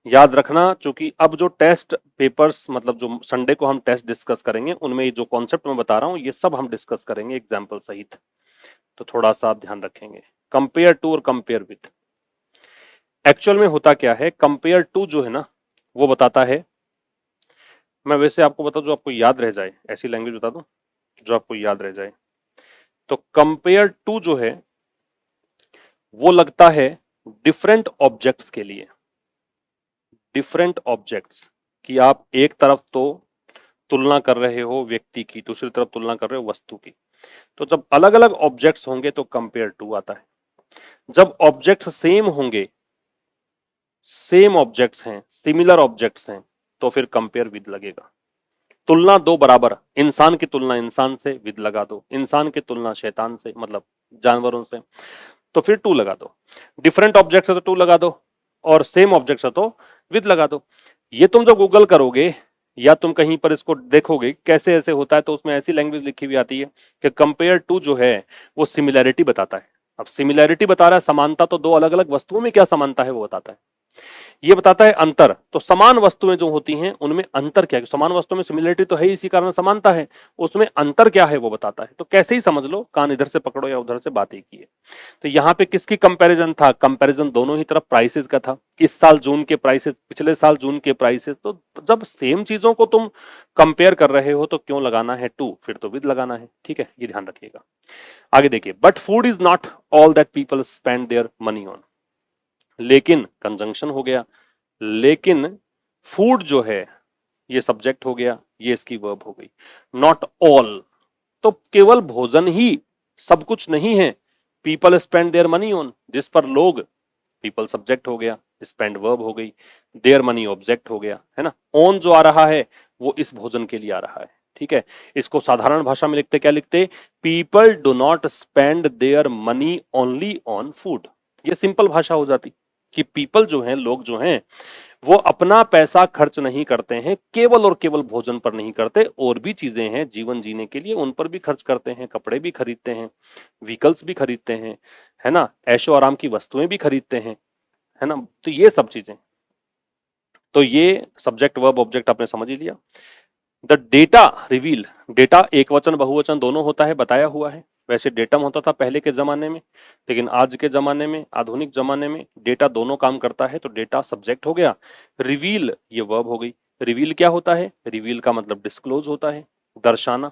याद रखना, चूंकि अब जो टेस्ट पेपर्स मतलब जो संडे को हम टेस्ट डिस्कस करेंगे उनमें ये जो कॉन्सेप्ट मैं बता रहा हूं ये सब हम डिस्कस करेंगे एग्जाम्पल सहित, तो थोड़ा सा आप ध्यान रखेंगे। कंपेयर टू और कंपेयर विद, एक्चुअल में होता क्या है, कंपेयर टू जो है ना वो बताता है, मैं वैसे आपको बता दूं आपको याद रह जाए, ऐसी लैंग्वेज बता दूं जो आपको याद रह जाए। तो कंपेयर टू जो है वो लगता है डिफरेंट ऑब्जेक्ट्स के लिए, डिफरेंट ऑब्जेक्ट्स, कि आप एक तरफ तो तुलना कर रहे हो व्यक्ति की, दूसरी तरफ तुलना कर रहे हो वस्तु की। तो जब अलग अलग ऑब्जेक्ट्स होंगे तो कंपेयर टू आता है। जब ऑब्जेक्ट्स सेम होंगे, सेम ऑब्जेक्ट्स हैं, सिमिलर ऑब्जेक्ट्स हैं, तो फिर कंपेयर विद लगेगा। तुलना दो बराबर, इंसान की तुलना इंसान से विद लगा दो, इंसान की तुलना शैतान से मतलब जानवरों से, तो फिर टू लगा दो। डिफरेंट ऑब्जेक्ट्स है तो टू लगा दो, और सेम ऑब्जेक्ट्स है तो विद लगा दो। ये तुम जब गूगल करोगे या तुम कहीं पर इसको देखोगे कैसे ऐसे होता है, तो उसमें ऐसी लैंग्वेज लिखी हुई आती है कि कंपेयर टू जो है वो सिमिलैरिटी बताता है। अब सिमिलैरिटी बता रहा है, समानता तो दो अलग अलग वस्तुओं में क्या समानता है वो बताता है। ये बताता है अंतर, तो समान वस्तुएं जो होती हैं उनमें अंतर क्या है, समान वस्तुओं में सिमिलरिटी तो है ही, इसी कारण समानता है, उसमें अंतर क्या है वो बताता है। तो कैसे ही समझ लो, कान इधर से पकड़ो या उधर से बात ही की है। तो यहाँ पे किसकी कंपैरिजन था, कंपैरिजन दोनों ही तरफ प्राइसेस का था। इस साल जून के प्राइसेस, पिछले साल जून के प्राइसेस, तो जब सेम चीजों को तुम कंपेयर कर रहे हो तो क्यों लगाना है टू, फिर तो विद लगाना है। ठीक है, ये ध्यान रखिएगा। आगे देखिए, but food is not all that people spend their money on, लेकिन कंजंक्शन हो गया, लेकिन फूड जो है ये सब्जेक्ट हो गया, ये इसकी वर्ब हो गई। नॉट ऑल, तो केवल भोजन ही सब कुछ नहीं है। People spend their money on, जिस पर लोग, पीपल सब्जेक्ट हो गया, स्पेंड वर्ब हो गई, देयर मनी ऑब्जेक्ट हो गया, है ना। ऑन जो आ रहा है वो इस भोजन के लिए आ रहा है। ठीक है, इसको साधारण भाषा में लिखते क्या लिखते, people do not spend their money only on food. ये सिंपल भाषा हो जाती कि पीपल जो हैं, लोग जो हैं, वो अपना पैसा खर्च नहीं करते हैं केवल और केवल भोजन पर नहीं करते, और भी चीजें हैं जीवन जीने के लिए उन पर भी खर्च करते हैं, कपड़े भी खरीदते हैं, व्हीकल्स भी खरीदते हैं, है ना, ऐशो आराम की वस्तुएं भी खरीदते हैं, है ना। तो ये सब चीजें, तो ये सब्जेक्ट वर्ब ऑब्जेक्ट आपने समझ ही लिया। द डेटा रिवील, डेटा एक वचन बहुवचन दोनों होता है, बताया हुआ है। वैसे डेटम होता था पहले के जमाने में, लेकिन आज के जमाने में, आधुनिक जमाने में डेटा दोनों काम करता है, तो डेटा सब्जेक्ट हो गया, रिवील ये वर्ब हो गई। रिवील क्या होता है, रिवील का मतलब डिस्क्लोज होता है, दर्शाना।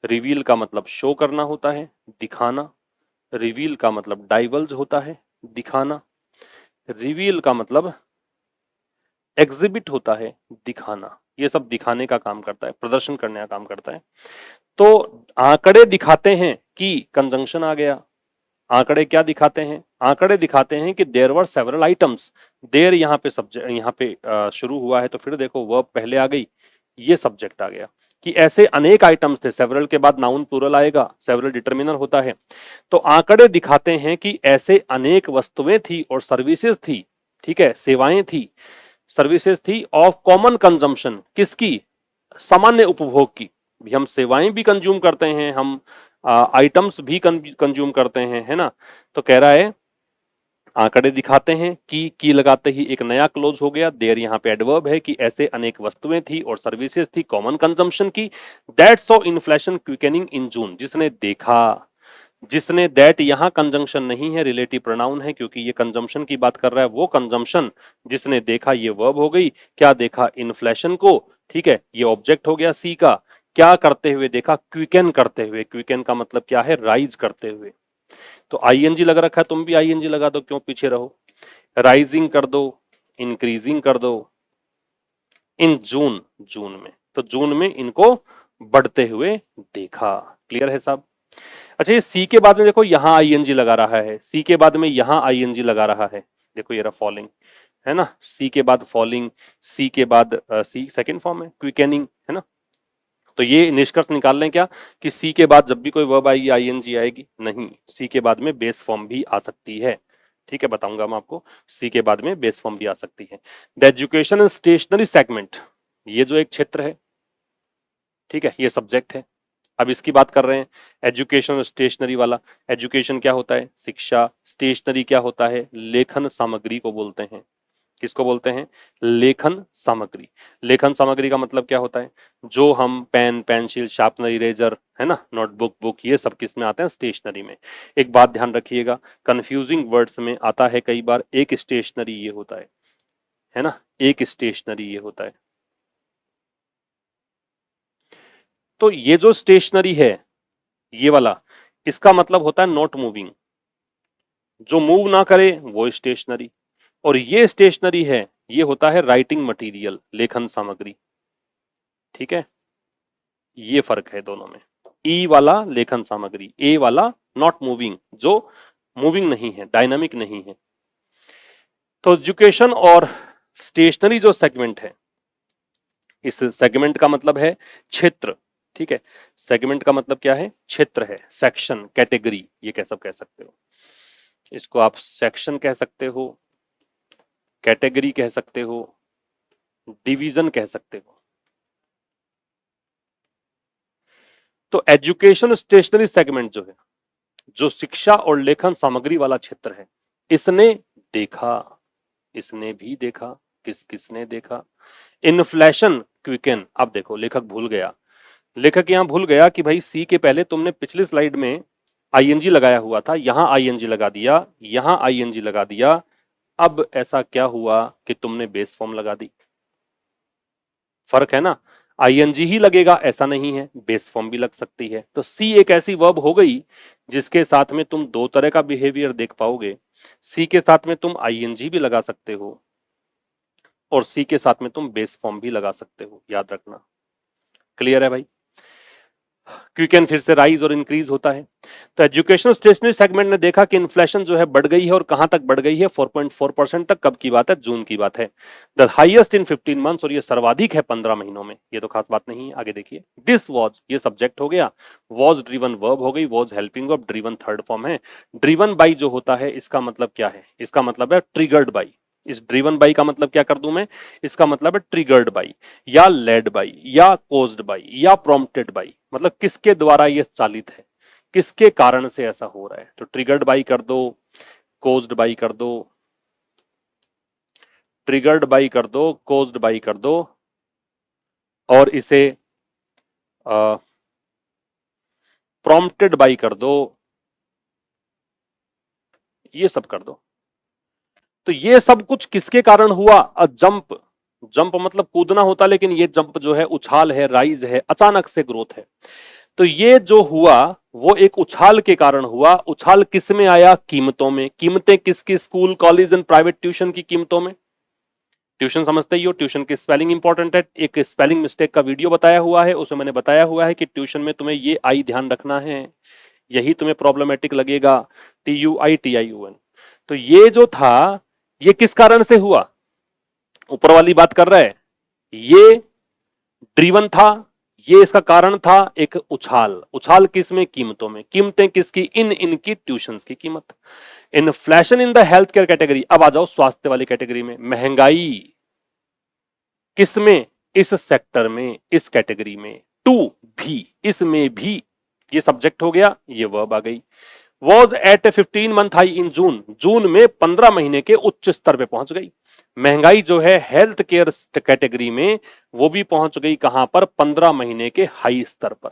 रिवील का मतलब शो करना होता है, दिखाना। रिवील का मतलब डाइवल्ज होता है, दिखाना। रिवील का मतलब एग्जिबिट होता है, दिखाना। ये सब दिखाने का काम करता है, प्रदर्शन करने का काम करता है। तो आंकड़े दिखाते हैं कि कंजंक्शन आ गया। आंकड़े क्या दिखाते हैं, आंकड़े दिखाते हैं कि there were several items. There यहाँ पे सब्जेक्ट, यहाँ पे शुरू हुआ है, तो फिर देखो वर्ब पहले आ गई, ये सब्जेक्ट आ गया कि ऐसे अनेक आइटम्स थे। सेवरल के बाद नाउन प्लूरल आएगा, सेवरल डिटरमिनर होता है। तो आंकड़े दिखाते हैं कि ऐसे अनेक वस्तुएं थी और सर्विसेज थी, ठीक है, सेवाएं थी, सर्विसेज थी ऑफ कॉमन कंजम्पशन, किसकी, सामान्य उपभोग की। भी हम सेवाएं भी कंज्यूम करते हैं, हम आइटम्स भी कंज्यूम करते हैं, है ना। तो कह रहा है आंकड़े दिखाते हैं की लगाते ही एक नया क्लोज हो गया, देयर यहाँ पे एडवर्ब है कि ऐसे अनेक वस्तुएं थी और सर्विसेज थी कॉमन कंजम्पशन की। दैट सॉ इन्फ्लेशन क्विकनिंग इन जून, जिसने देखा, जिसने, दैट यहाँ कंजंक्शन नहीं है, रिलेटिव प्रोनाउन है, क्योंकि ये कंजम्पशन की बात कर रहा है। वो कंजम्पशन जिसने देखा, ये वर्ब हो गई। क्या देखा, इन्फ्लेशन को, ठीक है, ये ऑब्जेक्ट हो गया सी का। क्या करते हुए देखा, क्विकन करते हुए। क्विकन का मतलब क्या है, राइज करते हुए। तो आईएनजी लग रखा है, तुम भी आईएनजी लगा दो, क्यों पीछे रहो। राइजिंग कर दो, इंक्रीजिंग कर दो, इन जून, जून में, तो जून में इनको बढ़ते हुए देखा। क्लियर है साहब। अच्छा, ये सी के बाद में देखो यहाँ आईएनजी लगा रहा है, सी के बाद में यहाँ आईएनजी लगा रहा है। देखो ये रहा फॉलिंग, है ना, सी के बाद फॉलिंग, सी के बाद सी सेकंड फॉर्म है, क्विकनिंग, है ना। तो ये निष्कर्ष निकाल लें क्या कि सी के बाद जब भी कोई वर्ब आएगी आईएनजी आएगी नहीं, सी के बाद में बेस फॉर्म भी आ सकती है। ठीक है, बताऊंगा मैं आपको। सी के बाद में बेस फॉर्म भी आ सकती है। The education and stationery segment, ये जो एक क्षेत्र है, ठीक है, ये सब्जेक्ट है। अब इसकी बात कर रहे हैं, एजुकेशन और स्टेशनरी वाला। एजुकेशन क्या होता है? शिक्षा। स्टेशनरी क्या होता है? लेखन सामग्री को बोलते हैं। किसको बोलते हैं? लेखन सामग्री। लेखन सामग्री का मतलब क्या होता है? जो हम पेन, पेंसिल, शार्पनर, इरेजर, है ना, नोटबुक, बुक, ये सब किस में आते हैं? स्टेशनरी में। एक बात ध्यान रखिएगा, कंफ्यूजिंग वर्ड्स में आता है कई बार, एक स्टेशनरी ये होता है ना, एक स्टेशनरी ये होता है। तो ये जो स्टेशनरी है, ये वाला, इसका मतलब होता है नॉट मूविंग, जो मूव ना करे वो स्टेशनरी। और ये स्टेशनरी है, ये होता है राइटिंग मटेरियल, लेखन सामग्री। ठीक है, ये फर्क है दोनों में। ई वाला लेखन सामग्री, ए वाला नॉट मूविंग, जो मूविंग नहीं है, डायनामिक नहीं है। तो एजुकेशन और स्टेशनरी जो सेगमेंट है, इस सेगमेंट का मतलब है क्षेत्र। ठीक है, सेगमेंट का मतलब क्या है? क्षेत्र है, सेक्शन, कैटेगरी, ये कैसा कह सकते हो। इसको आप सेक्शन कह सकते हो, कैटेगरी कह सकते हो, डिवीजन कह सकते हो। तो एजुकेशन स्टेशनरी सेगमेंट जो है, जो शिक्षा और लेखन सामग्री वाला क्षेत्र है, इसने देखा, इसने भी देखा, किसने देखा? Inflation quicken. अब देखो, लेखक भूल गया, लेखक यहां भूल गया कि भाई सी के पहले तुमने पिछली स्लाइड में आईएनजी लगाया हुआ था, यहां आईएनजी लगा दिया, यहां आईएनजी लगा दिया। अब ऐसा क्या हुआ कि तुमने बेस फॉर्म लगा दी? फर्क है ना, आईएनजी ही लगेगा ऐसा नहीं है, बेस फॉर्म भी लग सकती है। तो सी एक ऐसी वर्ब हो गई जिसके साथ में तुम दो तरह का बिहेवियर देख पाओगे। सी के साथ में तुम आईएनजी भी लगा सकते हो और सी के साथ में तुम बेस फॉर्म भी लगा सकते हो, याद रखना। क्लियर है भाई? क्विकन फिर से राइज और इंक्रीज होता है। तो एजुकेशनल स्टेशनरी सेगमेंट ने देखा कि इन्फ्लेशन जो है बढ़ गई है, और कहां तक बढ़ गई है? 4.4% तक। कब की बात है? जून की बात है। द हाईएस्ट इन 15 मंथ्स, और ये सर्वाधिक है 15 महीनों में। ये तो खास बात नहीं है, आगे देखिए। दिस वॉज, ये सब्जेक्ट हो गया, वॉज ड्रिवन वर्ब हो गई, was helping verb, driven third form है। ड्रिवन बाई जो होता है, इसका मतलब क्या है? इसका मतलब है ट्रिगर्ड बाई। इस ड्रिवन बाई का मतलब क्या कर दूं मैं? इसका मतलब है ट्रिगर्ड बाई, या लेड बाई, या कोज्ड बाई, या प्रॉम्प्टेड बाई। मतलब किसके द्वारा ये चालित है, किसके कारण से ऐसा हो रहा है। तो ट्रिगर्ड बाई कर दो, कोज्ड बाई कर दो, ट्रिगर्ड बाई कर दो, कोज्ड बाई कर दो, और इसे प्रॉम्प्टेड बाई कर दो, ये सब कर दो। तो ये सब कुछ किसके कारण हुआ? जंप। जंप मतलब कूदना होता, लेकिन ये जंप जो है उछाल है, राइज है, अचानक से ग्रोथ है। तो ये जो हुआ वो एक उछाल के कारण हुआ। उछाल किस में आया? कीमतों में। कीमतें किसकी? School, college and private tuition की कीमतों में। ट्यूशन समझते ही हो, ट्यूशन की स्पेलिंग इंपॉर्टेंट है। एक स्पेलिंग मिस्टेक का वीडियो बताया हुआ है, उसमें मैंने बताया हुआ है कि ट्यूशन में तुम्हें ये आई ध्यान रखना है, यही तुम्हें प्रॉब्लमेटिक लगेगा, TUI TIUN। तो ये जो था, ये किस कारण से हुआ? ऊपर वाली बात कर रहा है, ये ड्रीवन था, ये इसका कारण था एक उछाल। उछाल किसमें? कीमतों में। कीमतें किसकी? इनकी ट्यूशंस की कीमत। Inflation in the health care category. अब आ जाओ स्वास्थ्य वाली कैटेगरी में। महंगाई किसमें? इस सेक्टर में, इस कैटेगरी में। टू भी, इसमें भी। ये सब्जेक्ट हो गया, ये वर्ब आ गई। Was at a 15 month high in June. जून में 15 महीने के उच्च स्तर पे पहुंच गई। महंगाई जो है हेल्थ केयर कैटेगरी में, वो भी पहुंच गई कहां पर? 15 महीने के हाई स्तर पर।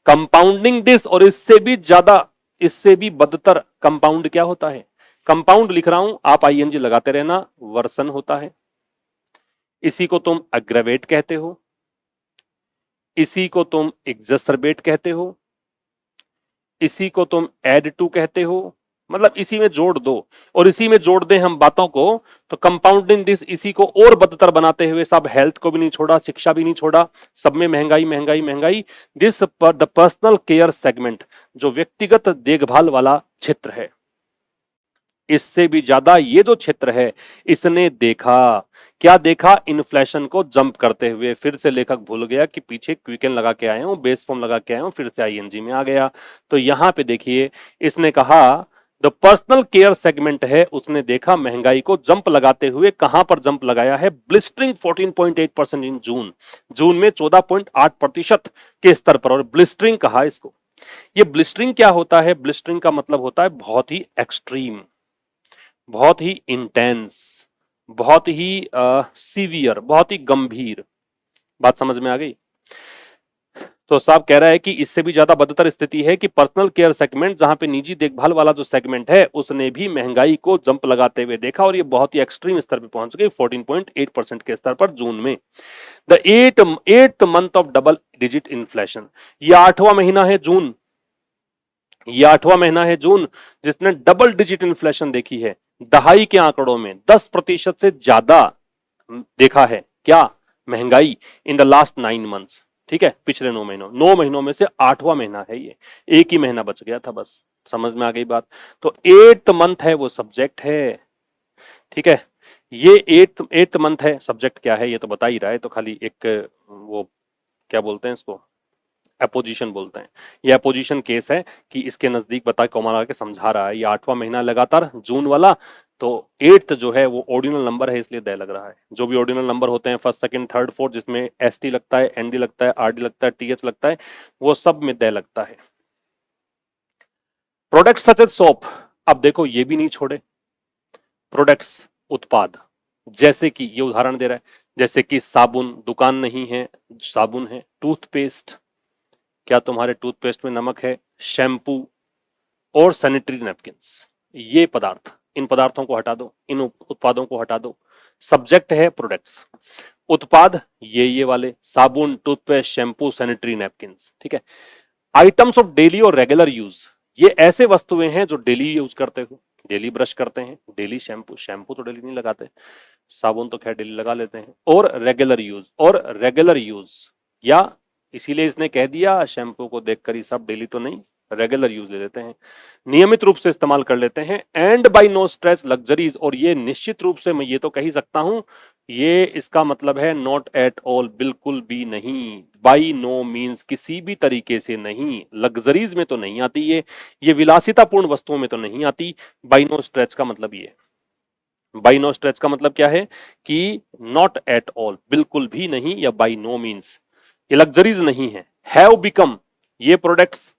कंपाउंडिंग दिस, और इससे भी ज्यादा, इससे भी बदतर कंपाउंड क्या होता है? कंपाउंड लिख रहा हूं, आप आईएनजी लगाते रहना, वर्सन होता है। इसी को तुम अग्रवेट कहते हो, इसी को तुम एग्जस्टरबेट कहते हो, इसी को तुम एड टू कहते हो। मतलब इसी में जोड़ दो, और इसी में जोड़ दें हम बातों को, तो कंपाउंडिंग दिस, इसी को और बदतर बनाते हुए, सब हेल्थ को भी नहीं छोड़ा, शिक्षा भी नहीं छोड़ा, सब में महंगाई महंगाई महंगाई। दिस पर द पर्सनल केयर सेगमेंट, जो व्यक्तिगत देखभाल वाला क्षेत्र है, इससे भी ज्यादा ये जो क्षेत्र है, इसने देखा। क्या देखा? इन्फ्लेशन को जंप करते हुए। फिर से लेखक भूल गया कि पीछे क्विकन लगा के आए हूं, बेस फॉर्म लगा के आए हूं, फिर से आईएनजी में आ गया। तो यहां पे देखिए, इसने कहा द पर्सनल केयर सेगमेंट है, उसने देखा महंगाई को जंप लगाते हुए। कहां पर जंप लगाया है? ब्लिस्टरिंग 14.8% इन जून। जून में 14.8% के स्तर पर, और ब्लिस्टरिंग कहा इसको। ये ब्लिस्टरिंग क्या होता है? ब्लिस्टरिंग का मतलब होता है बहुत ही एक्सट्रीम, बहुत ही इंटेंस, बहुत ही सीवियर, बहुत ही गंभीर। बात समझ में आ गई? तो साहब कह रहा है कि इससे भी ज्यादा बदतर स्थिति है कि पर्सनल केयर सेगमेंट, जहां पे निजी देखभाल वाला जो सेगमेंट है, उसने भी महंगाई को जंप लगाते हुए देखा, और ये बहुत ही एक्सट्रीम स्तर पे पहुंच गई 14.8% के स्तर पर जून में। The eight month of double digit inflation, ये 8वां महीना है जून, ये 8वां महीना है जून जिसने डबल डिजिट इन्फ्लेशन देखी है। दहाई के आंकड़ों में 10% से ज्यादा देखा है क्या? महंगाई इन द लास्ट 9 मंथ्स। ठीक है, पिछले 9 महीनों में से 8वां महीना है ये, एक ही महीना बच गया था बस। समझ में आ गई बात? तो 8th मंथ है वो सब्जेक्ट है। ठीक है, ये 8th मंथ है, सब्जेक्ट क्या है ये तो बता ही रहा है, तो खाली एक वो क्या बोलते हैं इसको, अपोजिशन बोलते हैं। ये अपोजिशन केस है कि इसके नजदीक बता कॉमा लगा के समझा रहा है। ये 8वां महीना लगातार जून वाला, तो 8th जो है वो ऑर्डिनल नंबर है, इसलिए दय लग रहा है। जो भी ऑर्डिनल नंबर होते हैं, फर्स्ट सेकंड थर्ड फोर्थ, जिसमें एसटी लगता है, एनडी लगता है, आरडी लगता है, टीएच लगता है, वो सब में दय लगता है। प्रोडक्ट सच एज सोप, अब देखो ये भी नहीं छोड़े। प्रोडक्ट्स, उत्पाद, जैसे कि ये उदाहरण दे रहा है, जैसे कि साबुन, दुकान नहीं है, साबुन है। टूथपेस्ट, क्या तुम्हारे टूथपेस्ट में नमक है? शैम्पू और सैनिटरी नैपकिन्स, ये पदार्थ, इन पदार्थों को हटा दो, इन उत्पादों को हटा दो। सब्जेक्ट है प्रोडक्ट्स, उत्पाद ये वाले, साबुन, टूथपेस्ट, शैम्पू, सैनिटरी नैपकिन्स। ठीक है। आइटम्स ऑफ डेली और रेगुलर यूज, ये ऐसे वस्तुएं हैं जो डेली यूज करते हो, डेली ब्रश करते हैं, डेली शैम्पू, शैम्पू तो डेली नहीं लगाते, साबुन तो खैर डेली लगा लेते हैं। और रेगुलर यूज, या इसीलिए इसने कह दिया शैम्पू को देखकर ही सब डेली तो नहीं, रेगुलर यूज ले लेते हैं, नियमित रूप से इस्तेमाल कर लेते हैं। And by no stretch luxuries, और ये निश्चित रूप से मैं ये तो कह ही सकता हूं, ये इसका मतलब है नॉट एट ऑल, बिल्कुल भी नहीं, बाई नो मीन्स किसी भी तरीके से नहीं, लग्जरीज में तो नहीं आती ये विलासितापूर्ण वस्तुओं में तो नहीं आती। बाई नो स्ट्रेच का मतलब ये, बाई नो स्ट्रेच का मतलब क्या है कि नॉट एट ऑल, बिल्कुल भी नहीं, या बाई नो मीन्स ये लग्जरीज नहीं है। हैव बिकम, ये प्रोडक्ट्स,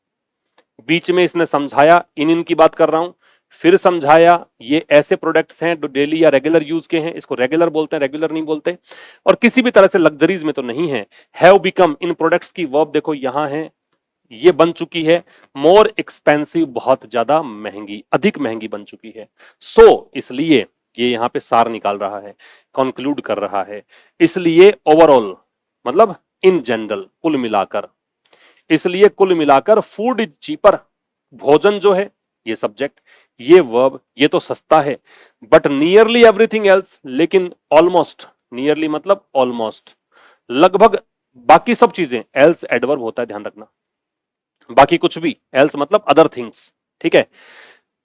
बीच में इसने समझाया, इन की बात कर रहा हूं, फिर समझाया ये ऐसे प्रोडक्ट्स हैं जो डेली या रेगुलर यूज के हैं, इसको रेगुलर बोलते हैं, रेगुलर नहीं बोलते, और किसी भी तरह से लग्जरीज में तो नहीं है। हैव बिकम, इन प्रोडक्ट्स की वर्ब देखो यहां है, ये बन चुकी है मोर एक्सपेंसिव, बहुत ज्यादा महंगी, अधिक महंगी बन चुकी है। सो इसलिए ये यहां पे सार निकाल रहा है, कंक्लूड कर रहा है, इसलिए ओवरऑल मतलब इन जनरल, कुल मिलाकर, इसलिए कुल मिलाकर फूड इज चीपर, भोजन जो है ये सब्जेक्ट, ये वर्ब, ये तो सस्ता है। बट नियरली एवरीथिंग एल्स, लेकिन ऑलमोस्ट, नियरली मतलब ऑलमोस्ट, लगभग बाकी सब चीजें, एल्स एडवर्ब होता है, ध्यान रखना, बाकी कुछ भी, एल्स मतलब अदर थिंग्स। ठीक है,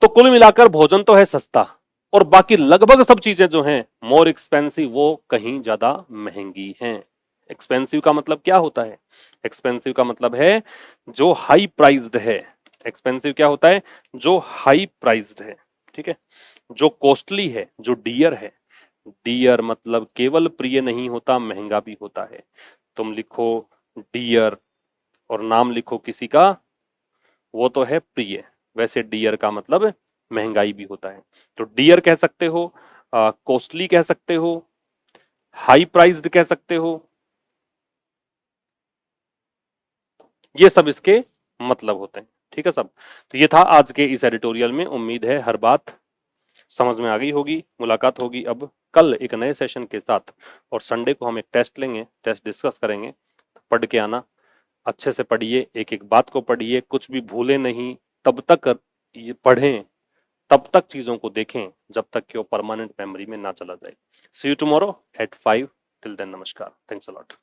तो कुल मिलाकर भोजन तो है सस्ता, और बाकी लगभग सब चीजें जो हैं मोर एक्सपेंसिव, वो कहीं ज्यादा महंगी हैं। एक्सपेंसिव का मतलब क्या होता है? एक्सपेंसिव का मतलब है जो हाई प्राइज्ड है। एक्सपेंसिव क्या होता है? जो हाई प्राइज्ड है। ठीक है, जो कॉस्टली है, जो डियर है। डियर मतलब केवल प्रिय नहीं होता, महंगा भी होता है। तुम लिखो डियर और नाम लिखो किसी का, वो तो है प्रिय, वैसे डियर का मतलब महंगाई भी होता है। तो डियर कह सकते हो, कॉस्टली कह सकते हो, हाई प्राइज्ड कह सकते हो, ये सब इसके मतलब होते हैं। ठीक है सब। तो ये था आज के इस एडिटोरियल में, उम्मीद है हर बात समझ में आ गई होगी। मुलाकात होगी अब कल एक नए सेशन के साथ, और संडे को हम एक टेस्ट लेंगे, टेस्ट डिस्कस करेंगे। पढ़ के आना, अच्छे से पढ़िए, एक एक बात को पढ़िए, कुछ भी भूले नहीं, तब तक ये पढ़ें, तब तक चीजों को देखें जब तक कि वो परमानेंट मेमोरी में ना चला जाए। See you tomorrow at 5, till then नमस्कार, थैंक्स अ लॉट।